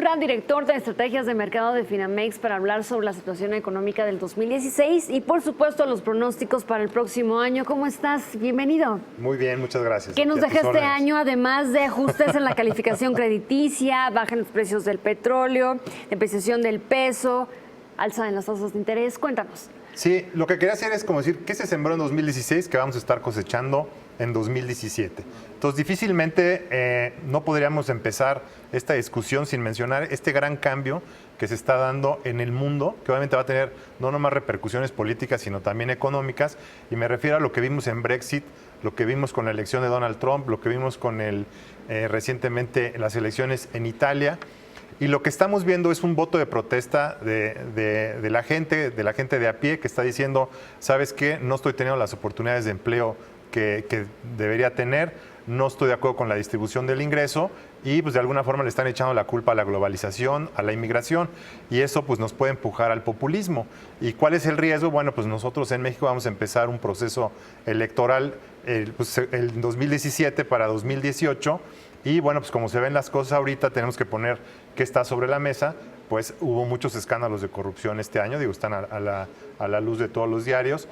Monreal, director de estrategias de mercado de Finamex, para hablar sobre la situación económica del 2016 y, por supuesto, los pronósticos para el próximo año. ¿Cómo estás? Bienvenido. Muy bien, muchas gracias. ¿Qué nos deja este año, además de ajustes en la calificación crediticia, baja en los precios del petróleo, depreciación del peso, alza en las tasas de interés? Cuéntanos. Sí, lo que quería hacer es como decir, ¿qué se sembró en 2016 que vamos a estar cosechando en 2017? Entonces, difícilmente no podríamos empezar esta discusión sin mencionar este gran cambio que se está dando en el mundo, que obviamente va a tener no nomás repercusiones políticas, sino también económicas, y me refiero a lo que vimos en Brexit, lo que vimos con la elección de Donald Trump, lo que vimos con recientemente las elecciones en Italia. Y lo que estamos viendo es un voto de protesta de la gente de a pie que está diciendo, ¿sabes qué? No estoy teniendo las oportunidades de empleo que debería tener, no estoy de acuerdo con la distribución del ingreso y pues de alguna forma le están echando la culpa a la globalización, a la inmigración, y eso pues nos puede empujar al populismo. ¿Y cuál es el riesgo? Bueno, pues nosotros en México vamos a empezar un proceso electoral el 2017 para 2018. Y bueno, pues como se ven las cosas ahorita, tenemos que poner qué está sobre la mesa. Pues hubo muchos escándalos de corrupción este año, digo, están a la luz de todos los diarios.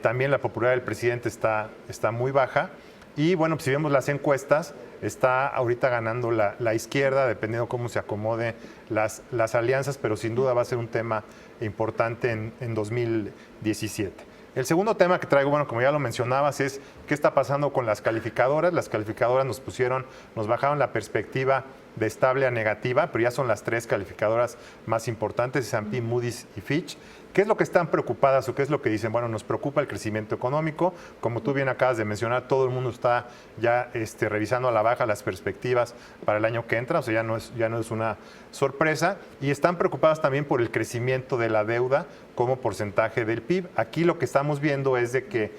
También la popularidad del presidente está muy baja. Y bueno, pues si vemos las encuestas, está ahorita ganando la izquierda, dependiendo cómo se acomode las alianzas, pero sin duda va a ser un tema importante en 2017. El segundo tema que traigo, bueno, como ya lo mencionabas, es qué está pasando con las calificadoras. Las calificadoras nos bajaron la perspectiva de estable a negativa, pero ya son las tres calificadoras más importantes, S&P, Moody's y Fitch. ¿Qué es lo que están preocupadas o qué es lo que dicen? Bueno, nos preocupa el crecimiento económico. Como tú bien acabas de mencionar, todo el mundo está ya revisando a la baja las perspectivas para el año que entra, o sea, ya no es una sorpresa. Y están preocupadas también por el crecimiento de la deuda como porcentaje del PIB. Aquí lo que estamos viendo es de que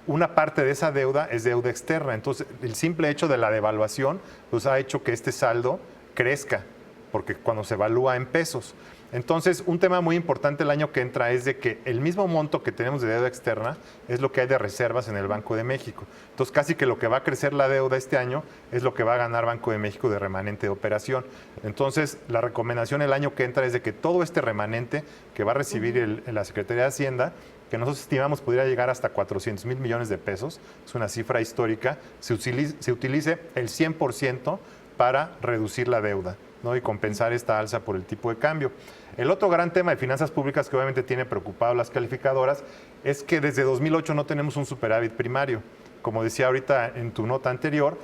una parte de esa deuda es deuda externa. Entonces, el simple hecho de la devaluación pues, ha hecho que este saldo crezca, porque cuando se evalúa en pesos. Entonces, un tema muy importante el año que entra es de que el mismo monto que tenemos de deuda externa es lo que hay de reservas en el Banco de México. Entonces, casi que lo que va a crecer la deuda este año es lo que va a ganar Banco de México de remanente de operación. Entonces, la recomendación el año que entra es de que todo este remanente que va a recibir la Secretaría de Hacienda, que nosotros estimamos podría llegar hasta 400,000 millones de pesos, es una cifra histórica, se utilice el 100% para reducir la deuda, ¿no? Y compensar esta alza por el tipo de cambio. El otro gran tema de finanzas públicas que obviamente tiene preocupado a las calificadoras es que desde 2008 no tenemos un superávit primario. Como decía ahorita en tu nota anterior,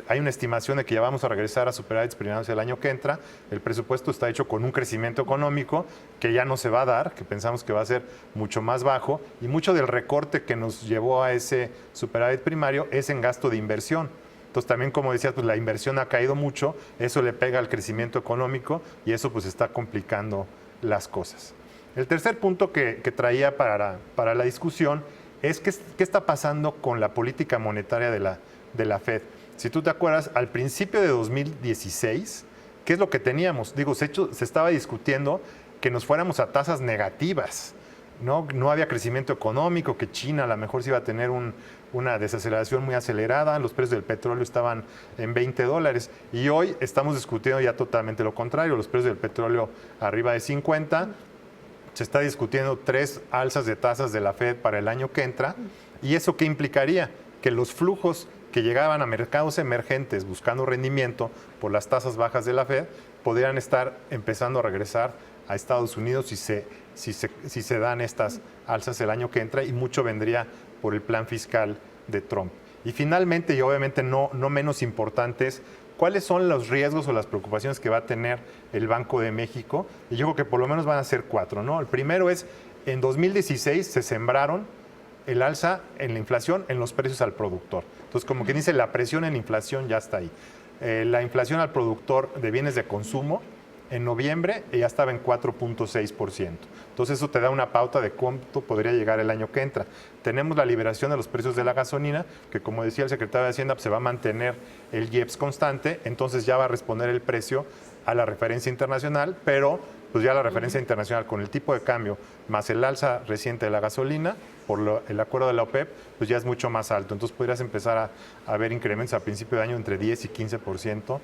hay una estimación de que ya vamos a regresar a superávits primarios el año que entra. El presupuesto está hecho con un crecimiento económico que ya no se va a dar, que pensamos que va a ser mucho más bajo, y mucho del recorte que nos llevó a ese superávit primario es en gasto de inversión. Entonces también, como decías, pues la inversión ha caído mucho, eso le pega al crecimiento económico y eso pues está complicando las cosas. El tercer punto que traía para la discusión es qué está pasando con la política monetaria de la Fed. Si tú te acuerdas, al principio de 2016, ¿qué es lo que teníamos? Digo, se estaba discutiendo que nos fuéramos a tasas negativas. No había crecimiento económico, que China a lo mejor sí iba a tener una desaceleración muy acelerada, los precios del petróleo estaban en $20 y hoy estamos discutiendo ya totalmente lo contrario, los precios del petróleo arriba de 50, se está discutiendo 3 alzas de tasas de la Fed para el año que entra, y eso ¿qué implicaría? Que los flujos que llegaban a mercados emergentes buscando rendimiento por las tasas bajas de la Fed podrían estar empezando a regresar a Estados Unidos si se dan estas alzas el año que entra, y mucho vendría por el plan fiscal de Trump. Y finalmente, y obviamente no menos importantes, ¿cuáles son los riesgos o las preocupaciones que va a tener el Banco de México? Y yo creo que por lo menos van a ser 4, ¿no? El primero es, en 2016 se sembraron el alza en la inflación en los precios al productor. Entonces, como quien dice, la presión en la inflación ya está ahí. La inflación al productor de bienes de consumo en noviembre ya estaba en 4.6%. Entonces eso te da una pauta de cuánto podría llegar el año que entra. Tenemos la liberación de los precios de la gasolina, que como decía el secretario de Hacienda, pues se va a mantener el IEPS constante, entonces ya va a responder el precio a la referencia internacional, pero pues ya la referencia internacional con el tipo de cambio más el alza reciente de la gasolina por el acuerdo de la OPEP, pues ya es mucho más alto. Entonces podrías empezar a ver incrementos a principio de año entre 10 y 15%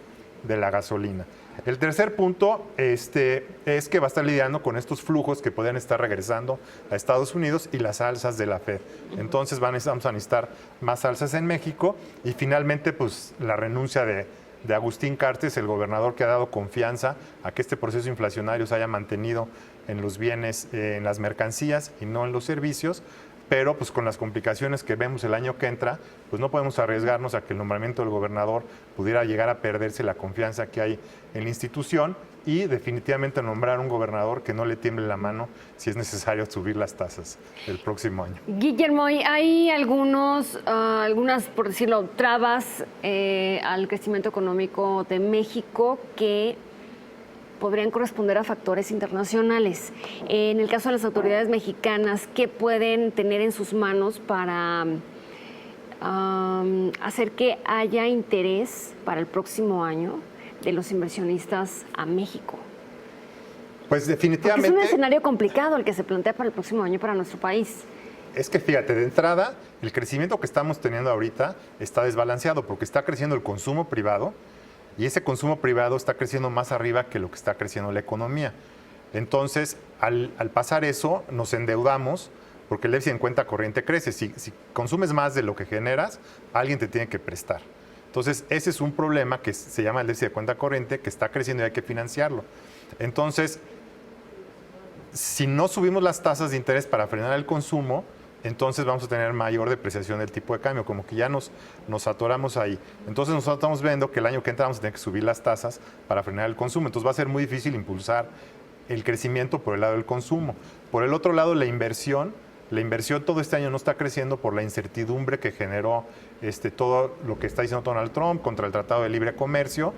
de la gasolina. El tercer punto es que va a estar lidiando con estos flujos que podrían estar regresando a Estados Unidos y las alzas de la Fed. Entonces vamos a necesitar más alzas en México y finalmente pues la renuncia de Agustín Cartes, el gobernador que ha dado confianza a que este proceso inflacionario se haya mantenido en los bienes, en las mercancías y no en los servicios. Pero pues con las complicaciones que vemos el año que entra, pues no podemos arriesgarnos a que el nombramiento del gobernador pudiera llegar a perderse la confianza que hay en la institución y definitivamente nombrar un gobernador que no le tiemble la mano si es necesario subir las tasas el próximo año. Guillermo, hay algunas, por decirlo, trabas al crecimiento económico de México que podrían corresponder a factores internacionales. En el caso de las autoridades mexicanas, ¿qué pueden tener en sus manos para hacer que haya interés para el próximo año de los inversionistas a México? Pues definitivamente... Porque es un escenario complicado el que se plantea para el próximo año para nuestro país. Es que fíjate, de entrada, el crecimiento que estamos teniendo ahorita está desbalanceado porque está creciendo el consumo privado, y ese consumo privado está creciendo más arriba que lo que está creciendo la economía. Entonces, al pasar eso, nos endeudamos porque el déficit en cuenta corriente crece. Si consumes más de lo que generas, alguien te tiene que prestar. Entonces, ese es un problema que se llama el déficit de cuenta corriente, que está creciendo y hay que financiarlo. Entonces, si no subimos las tasas de interés para frenar el consumo, entonces vamos a tener mayor depreciación del tipo de cambio, como que ya nos atoramos ahí. Entonces nosotros estamos viendo que el año que entra vamos a tener que subir las tasas para frenar el consumo. Entonces va a ser muy difícil impulsar el crecimiento por el lado del consumo. Por el otro lado, la inversión todo este año no está creciendo por la incertidumbre que generó todo lo que está diciendo Donald Trump contra el Tratado de Libre Comercio.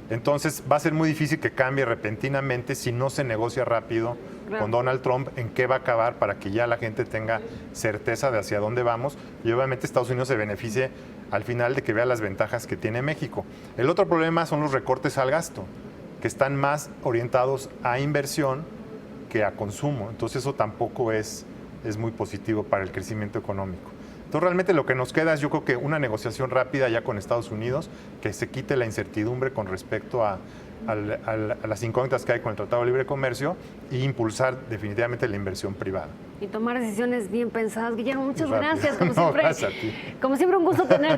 Entonces va a ser muy difícil que cambie repentinamente si no se negocia rápido con Donald Trump en qué va a acabar para que ya la gente tenga certeza de hacia dónde vamos y obviamente Estados Unidos se beneficie al final de que vea las ventajas que tiene México. El otro problema son los recortes al gasto, que están más orientados a inversión que a consumo. Entonces eso tampoco es muy positivo para el crecimiento económico. Entonces realmente lo que nos queda es yo creo que una negociación rápida ya con Estados Unidos, que se quite la incertidumbre con respecto a las incógnitas que hay con el Tratado de Libre Comercio e impulsar definitivamente la inversión privada. Y tomar decisiones bien pensadas. Guillermo, muchas Rápido. gracias. Como No, siempre, gracias a ti. como siempre, un gusto tenerte.